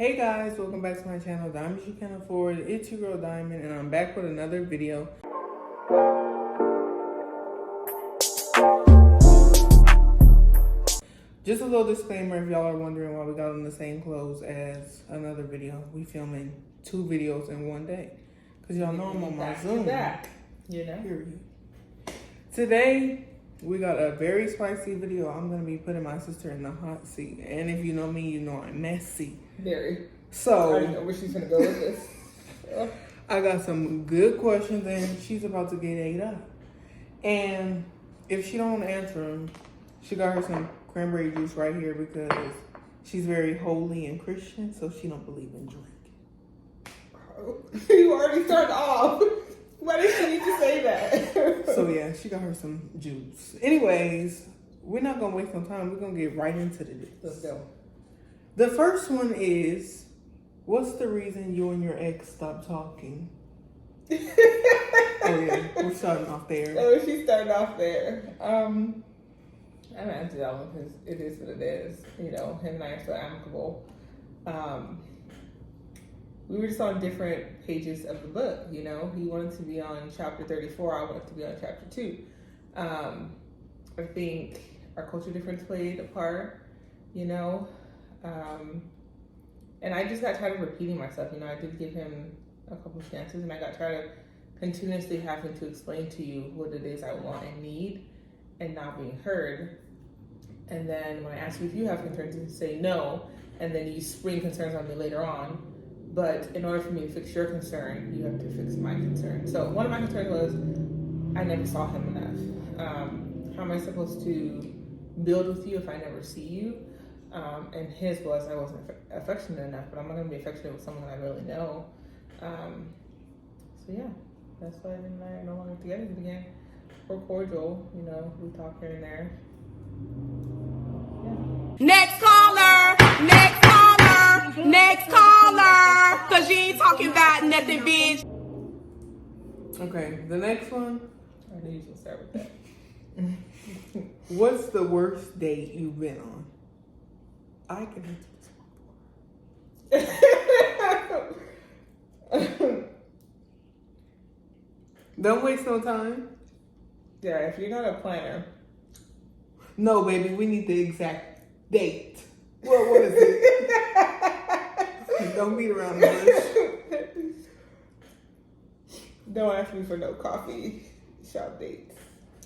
Hey guys, welcome back to my channel, Diamonds You Can Afford. It's your girl Diamond, and I'm back with another video. Just a little disclaimer if y'all are wondering why we got on the same clothes as another video. We filming 2 videos in one day. Because y'all know I'm on my Zoom. You know? Period. Today, we got a very spicy video. I'm going to be putting my sister in the hot seat. And if you know me, you know I'm messy. Very. So, I don't know where she's going to go with this. I got some good questions and she's about to get ate up. And if she don't answer them, she got her some cranberry juice right here because she's very holy and Christian, so she don't believe in drink. You already started off. Why did she need to say that? So yeah, she got her some juice. Anyways, we're not gonna waste no time. We're gonna get right into this. Let's go. The first one is, what's the reason you and your ex stopped talking? Oh yeah, we're starting off there. Oh, she started off there. I'm gonna answer that one because it is what it is. You know, him and I are so amicable. We were just on different pages of the book. You know, he wanted to be on chapter 34. I wanted to be on chapter 2. I think our culture difference played a part. You know, and I just got tired of repeating myself. You know, I did give him a couple chances, and I got tired of continuously having to explain to you what it is I want and need, and not being heard. And then when I ask you if you have concerns, you say no, and then you spring concerns on me later on. But in order for me to fix your concern, you have to fix my concern. So one of my concerns was I never saw him enough. How am I supposed to build with you if I never see you? And his was I wasn't affectionate enough, but I'm not going to be affectionate with someone I really know. So yeah, that's why him and I are no longer together again. We're cordial, you know, we talk here and there. Yeah. Next caller, next caller, next caller, cause you ain't talking about nothing, bitch. Okay, the next one. I knew you should start with that. What's the worst date you've been on? I can answer this one. Don't waste no time. Yeah, if you're not a planner. No, baby, we need the exact date. What is it? Don't beat around the bush. Don't ask me for no coffee shop dates.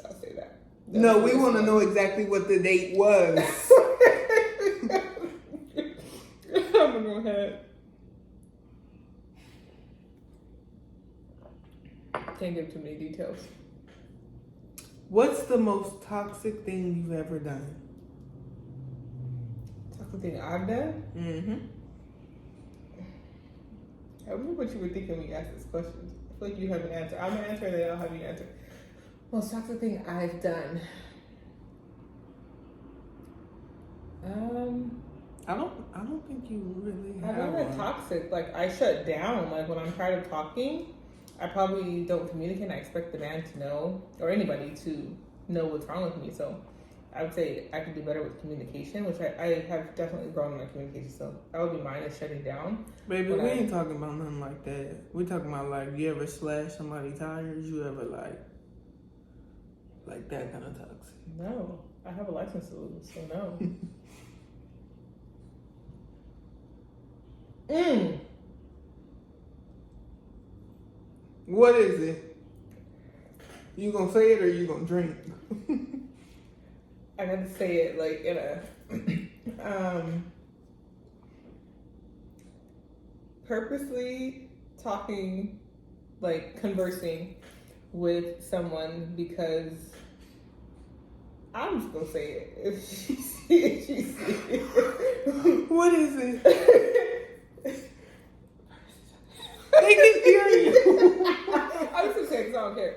I'll say that. No, we want to know exactly what the date was. I'm gonna go ahead. Can't give too many details. What's the most toxic thing you've ever done? Toxic thing I've done? Mm-hmm. I wonder what you were thinking when you asked this question. I feel like you have an answer. I'm gonna answer and then I'll have you answer. Most toxic thing I've done. I don't think you really have I'm not one. toxic. Like I shut down. Like when I'm tired of talking, I probably don't communicate. I expect the man to know, or anybody to know what's wrong with me. So I would say I could do better with communication, which I have definitely grown in my communication. So that would be mine, is shutting down. Baby, we ain't talking about nothing like that. We're talking about like, you ever slash somebody's tires? You ever like that kind of toxic? No, I have a license to lose, so no. What is it? You gonna say it or you gonna drink? I gotta say it like in a purposely talking, like conversing with someone because I'm just gonna say it. If she see it, she see it. What is it? They can hear you. I'm just gonna say it because I don't care.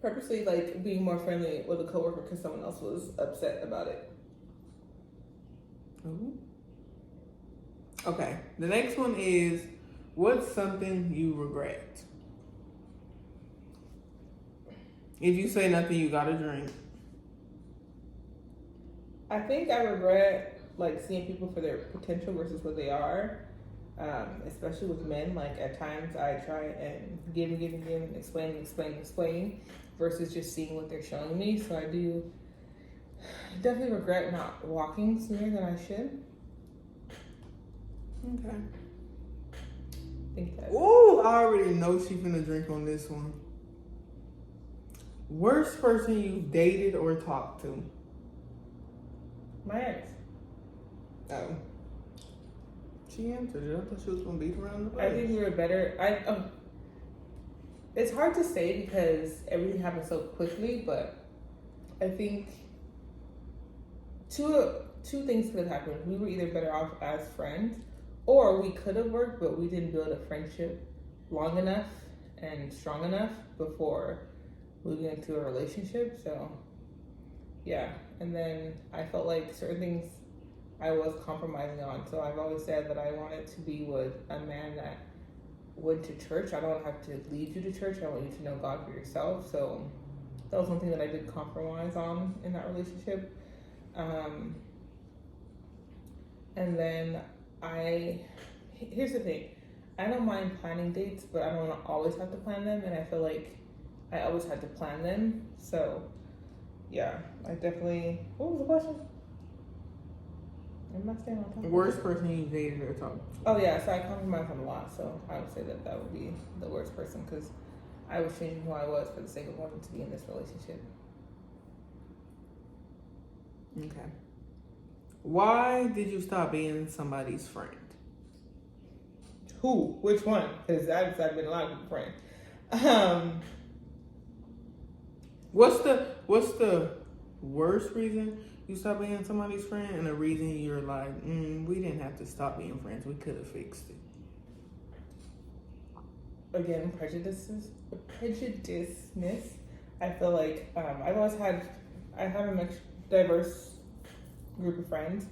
Purposely like being more friendly with a coworker because someone else was upset about it. Ooh. Okay, the next one is, what's something you regret? If you say nothing, you gotta drink. I think I regret like seeing people for their potential versus what they are. Especially with men, like at times I try and give and explain, versus just seeing what they're showing me. So I do definitely regret not walking sooner than I should. Okay. Think that. Ooh, I already know she finna drink on this one. Worst person you've dated or talked to? My ex. Oh. She answered it. I thought she was gonna beat around the bush. I think we were better. It's hard to say because everything happened so quickly, but I think two things could have happened. We were either better off as friends, or we could have worked, but we didn't build a friendship long enough and strong enough before moving into a relationship. So, yeah. And then I felt like certain things I was compromising on. So I've always said that I wanted to be with a man that went to church. I don't have to lead you to church. I want you to know God for yourself. So that was one thing that I did compromise on in that relationship. And then here's the thing. I don't mind planning dates, but I don't always have to plan them. And I feel like I always had to plan them. So yeah, I definitely, what was the question? Am I staying on top? Worst person you dated or talked to? Oh yeah, so I compromise on a lot. So I would say that would be the worst person because I was changing who I was for the sake of wanting to be in this relationship. Okay. Why did you stop being somebody's friend? Who? Which one? Because I've been a lot of people's friends. What's the worst reason you stopped being somebody's friend, and the reason you're like, we didn't have to stop being friends. We could have fixed it. Again, prejudiceness. I feel like I have a mixed, diverse group of friends,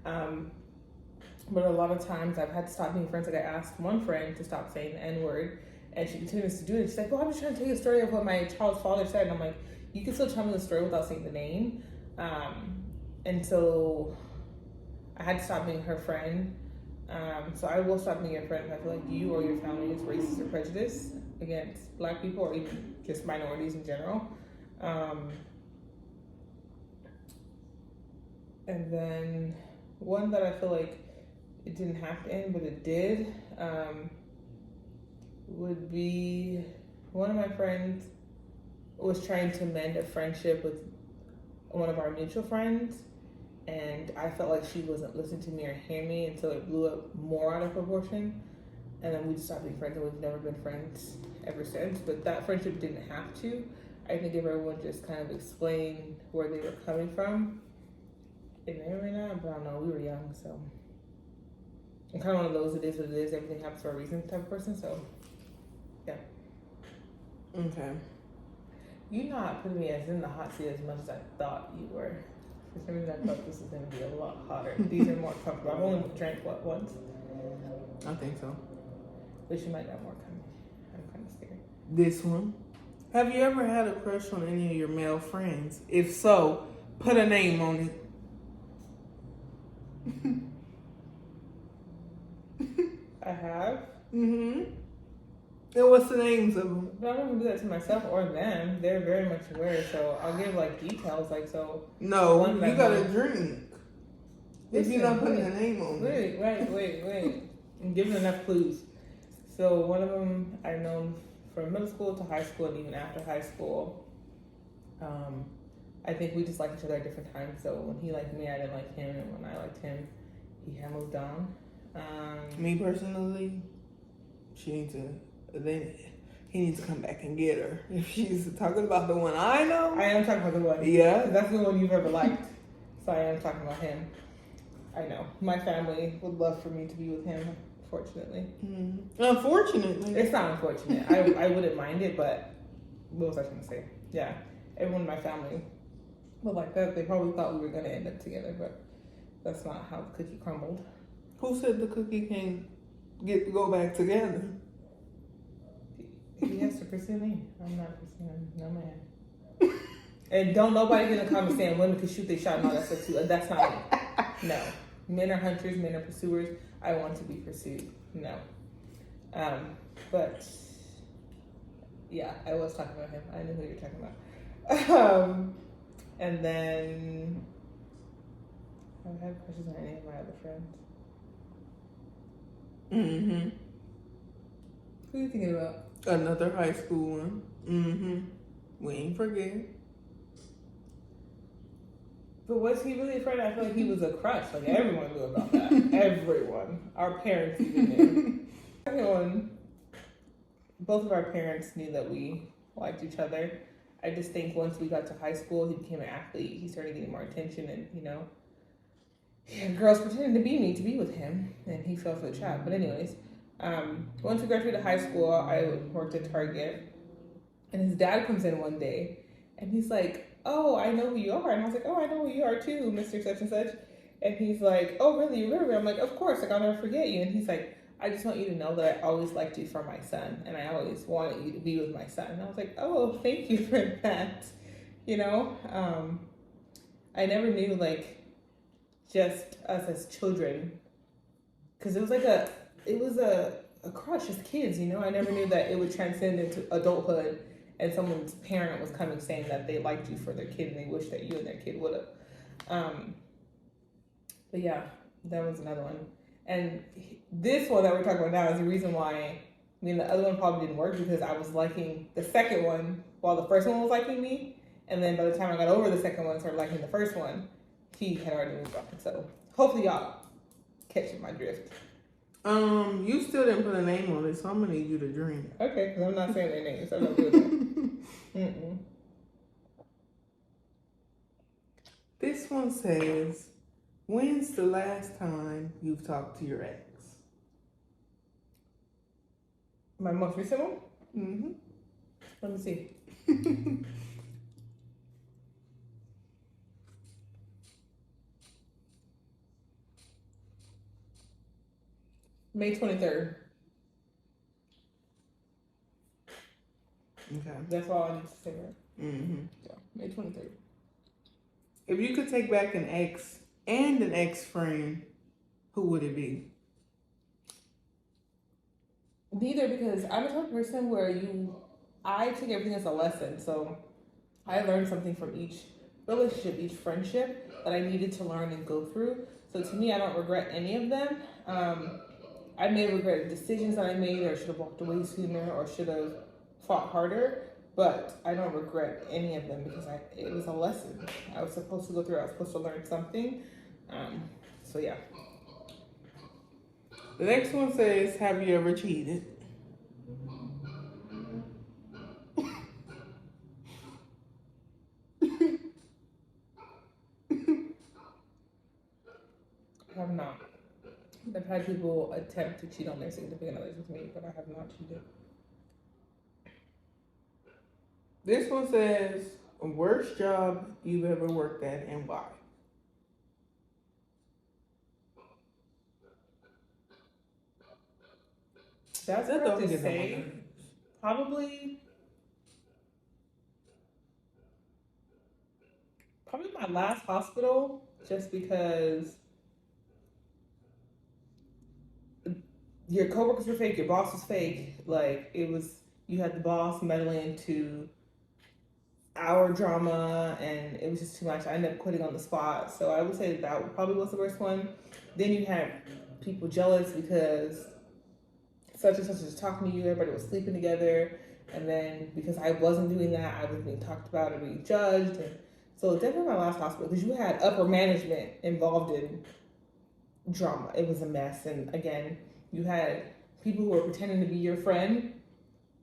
but a lot of times I've had to stop being friends. Like I asked one friend to stop saying the N-word, and she continues to do it. She's like, "Well, I'm just trying to tell you a story of what my child's father said," and I'm like, "You can still tell me the story without saying the name." And so I had to stop being her friend. So I will stop being your friend if I feel like you or your family is racist or prejudiced against Black people or even just minorities in general. And then one that I feel like it didn't have to end, but it did, would be one of my friends was trying to mend a friendship with one of our mutual friends, and I felt like she wasn't listening to me or hearing me until it blew up more out of proportion, and then we just stopped being friends, and we've never been friends ever since. But that friendship didn't have to. I think if everyone just kind of explained where they were coming from, it may or may not, but I don't know, we were young, so I'm kind of one of those, it is what it is, everything happens for a reason type of person, so yeah. Okay. You're not putting me as in the hot seat as much as I thought you were. For some reason, I thought this was going to be a lot hotter. These are more comfortable. I've only drank, once? I think so. But you might got more coming. I'm kind of scared. This one. Have you ever had a crush on any of your male friends? If so, put a name on it. I have. Mm-hmm. And what's the names of them? But I'm not going to do that to myself or them. They're very much aware, so I'll give, details, so... No, you gotta drink. If Listen, you're not putting a name on it. Wait. I'm giving enough clues. So one of them I've known from middle school to high school and even after high school. I think we just liked each other at different times. So when he liked me, I didn't like him. And when I liked him, he had moved on. Me personally, he needs to come back and get her. If she's talking about the one I know. I am talking about the one. Yeah. That's the one you've ever liked. So I am talking about him. I know. My family would love for me to be with him, fortunately. Unfortunately. It's not unfortunate. I wouldn't mind it, but what was I going to say? Yeah. Everyone in my family would like that. They probably thought we were going to end up together, but that's not how the cookie crumbled. Who said the cookie can go back together? He has to pursue me. I'm not pursuing no man. And don't nobody in the comments saying women can shoot their shot and all that stuff too. That's not me. No. men are hunters, men are pursuers. I want to be pursued. No. But yeah, I was talking about him. I knew who you're talking about. And then I have crushes on any of my other friends. Mm-hmm. Who are you thinking about? Another high school one. Mm-hmm. We ain't forget. But was he really a friend? I feel like he was a crush. Like everyone knew about that. Everyone. Our parents even knew. Everyone. Both of our parents knew that we liked each other. I just think once we got to high school, he became an athlete. He started getting more attention, and girls pretended to be me to be with him, and he fell for the trap. But anyways, once we graduated high school, I worked at Target, and his dad comes in one day, and he's like, "Oh, I know who you are," and I was like, "Oh, I know who you are too, Mr. Such and Such," and he's like, "Oh, really? You remember?" I'm like, "Of course, like I'll never forget you," and he's like, "I just want you to know that I always liked you for my son, and I always wanted you to be with my son." And I was like, "Oh, thank you for that." I never knew just us as children, because it was a crush as kids. I never knew that it would transcend into adulthood, and someone's parent was coming saying that they liked you for their kid and they wish that you and their kid would have. But yeah, that was another one. And this one that we're talking about now is the reason why, the other one probably didn't work, because I was liking the second one while the first one was liking me. And then by the time I got over the second one and started liking the first one, he had already moved on. So hopefully y'all catching my drift. You still didn't put a name on it, so I'm gonna need you to drink. Okay, because I'm not saying their names, so I'm not doing that. This one says, when's the last time you've talked to your ex? My most recent one? Mm-hmm. Let me see. May 23rd. Okay. That's all I need to say, right? Mm-hmm. Yeah, May 23rd. If you could take back an ex and an ex-friend, who would it be? Neither, because I'm a type of person where I take everything as a lesson. So I learned something from each relationship, each friendship that I needed to learn and go through. So to me, I don't regret any of them. I may regret decisions that I made, or should have walked away sooner, or should have fought harder. But I don't regret any of them, because it was a lesson I was supposed to go through. I was supposed to learn something. So yeah. The next one says, have you ever cheated? I have not. I've had people attempt to cheat on their significant others with me, but I have not cheated. This one says, worst job you've ever worked at and why? That's That hard don't to get say. on my nerves. Probably my last hospital, just because your coworkers were fake, your boss was fake. You had the boss meddling into our drama, and it was just too much. I ended up quitting on the spot. So I would say that probably was the worst one. Then you had people jealous because such and such was talking to you, everybody was sleeping together, and then because I wasn't doing that, I was being talked about and being judged. And so definitely my last hospital, because you had upper management involved in drama. It was a mess. And again, you had people who were pretending to be your friend,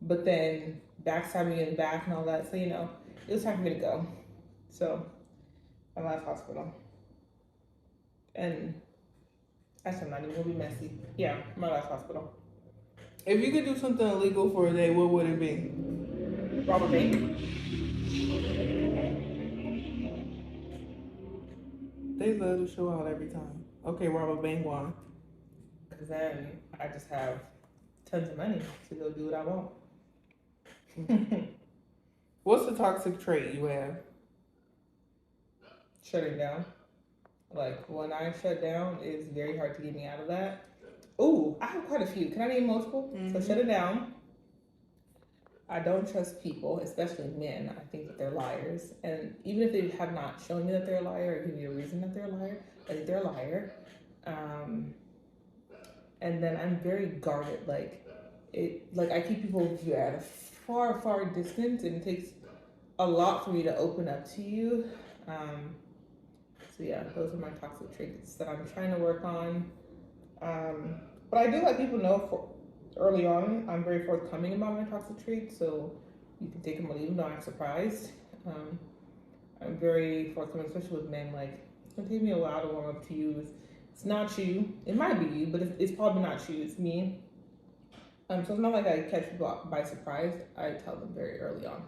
but then backstabbing you in the back and all that. So, it was time for me to go. So, my last hospital. And actually, I'm not even gonna be messy. Yeah, my last hospital. If you could do something illegal for a day, what would it be? Rob a bank. They love to show out every time. Okay, rob a bank, why? Because then I just have tons of money to go do what I want. What's the toxic trait you have? Shutting down. Like when I shut down, it's very hard to get me out of that. Ooh, I have quite a few. Can I name multiple? So shut it down. I don't trust people, especially men. I think that they're liars. And even if they have not shown me that they're a liar or give me a reason that they're a liar, I think they're a liar. And then I'm very guarded. Like I keep people at a far, far distance, and it takes a lot for me to open up to you. So yeah, those are my toxic traits that I'm trying to work on. But I do let people know early on. I'm very forthcoming about my toxic traits, so you can take them or leave them. Don't act surprised. I'm very forthcoming, especially with men. Like, it's gonna take me a while to warm up to you. It's not you. It might be you, but it's probably not you. It's me. So it's not like I catch people by surprise. I tell them very early on.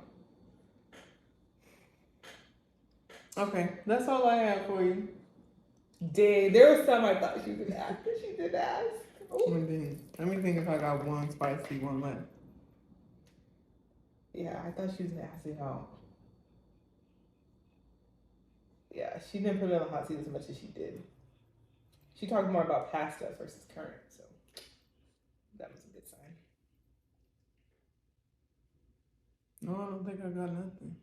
Okay, that's all I have for you. Dang, there was some I thought she did ask, but she did ask. Let me think if I got one spicy one left. Yeah, I thought she was gonna ask it out. Yeah, she didn't put me on the hot seat as much as she did. She talked more about past stuff versus current, so that was a good sign. No, I don't think I got nothing.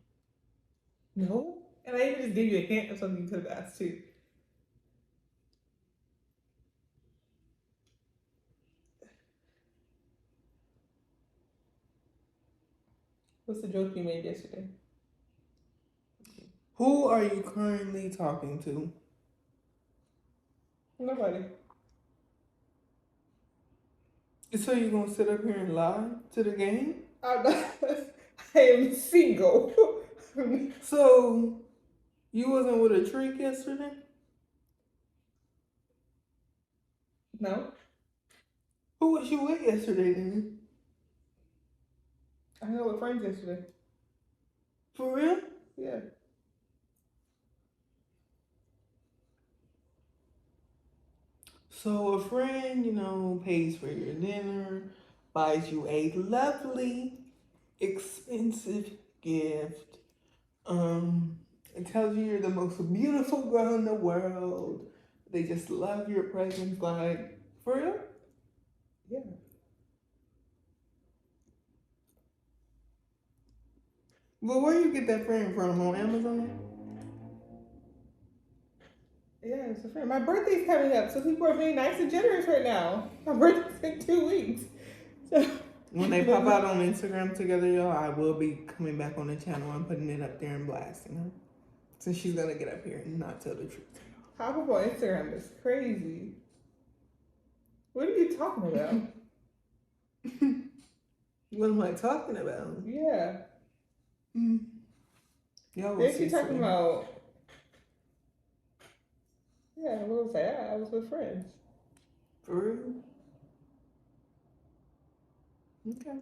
No? And I even just gave you a hint of something you could have asked too. What's the joke you made yesterday? Who are you currently talking to? Nobody. So you gonna sit up here and lie to the game? I'm not, I am single. So you wasn't with a trick yesterday? No? Who was you with yesterday then? I hung out with friends yesterday. For real? Yeah. So a friend, pays for your dinner, buys you a lovely, expensive gift, and tells you you're the most beautiful girl in the world. They just love your presence, like, for real? Yeah. Well, where you get that friend from? On Amazon? Yeah, it's a friend. My birthday's coming up, so people are being nice and generous right now. My birthday's in 2 weeks. So When they pop out on Instagram together, y'all, I will be coming back on the channel and putting it up there and blasting her. Since she's gonna get up here and not tell the truth. Pop up on Instagram is crazy. What are you talking about? What am I talking about? Yeah. Y'all will Then see she talking soon. about. Yeah, what was that? I was with friends. For real? Okay.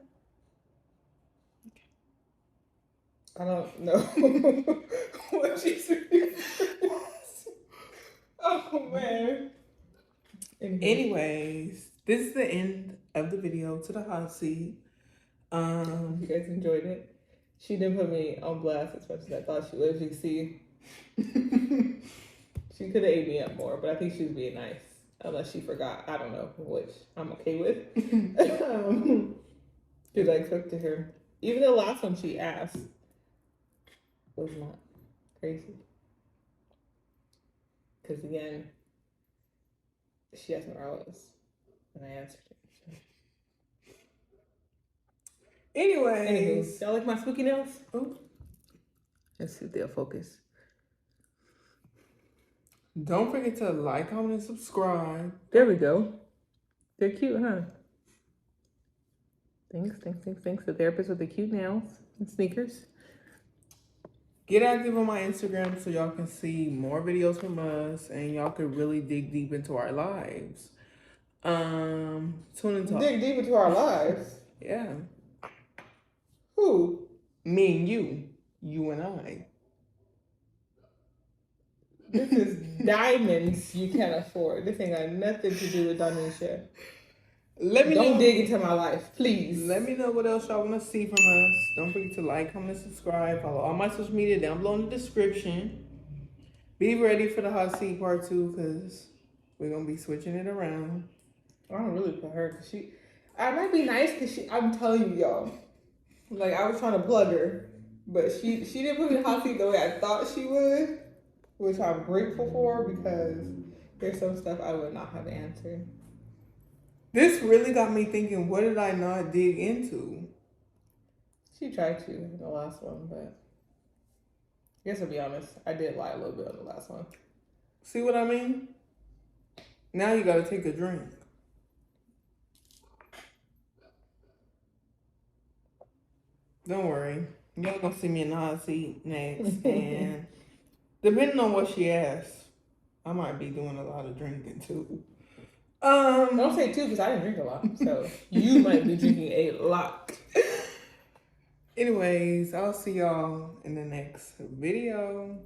I don't know what she's doing. Oh man. Anyways, this is the end of the video to the hot seat. You guys enjoyed it. She didn't put me on blast as much as I thought she would. As you see, she could have ate me up more, but I think she was being nice. Unless she forgot. I don't know, which I'm okay with. Because I expected her. Even the last one she asked was not crazy. Because again, she asked me where I was, and I answered it. Anyways. Anywho, y'all like my spooky nails? Oh. Let's see if they'll focus. Don't forget to like, comment, and subscribe. There we go. They're cute, huh? Thanks. The therapist with the cute nails and sneakers. Get active on my Instagram so y'all can see more videos from us and y'all can really dig deep into our lives. Tune and talk. Dig deep into our lives. Yeah. Who? Me and you. You and I. This is diamonds you can't afford. This ain't got nothing to do with Donisha. Don't dig into my life, please. Let me know what else y'all want to see from us. Don't forget to like, comment, and subscribe. Follow all my social media down below in the description. Be ready for the hot seat part 2 because we're gonna be switching it around. I don't really put her because I might be nice because I'm telling you, y'all. Like, I was trying to plug her, but she didn't put me in the hot seat the way I thought she would, which I'm grateful for because there's some stuff I would not have answered. This really got me thinking, what did I not dig into? She tried to in the last one, but I guess I'll be honest, I did lie a little bit on the last one. See what I mean? Now you gotta take a drink. Don't worry. Y'all gonna see me in the hot seat next. And depending on what she asks, I might be doing a lot of drinking too. Don't say two because I didn't drink a lot, so you might be drinking a lot. Anyways, I'll see y'all in the next video.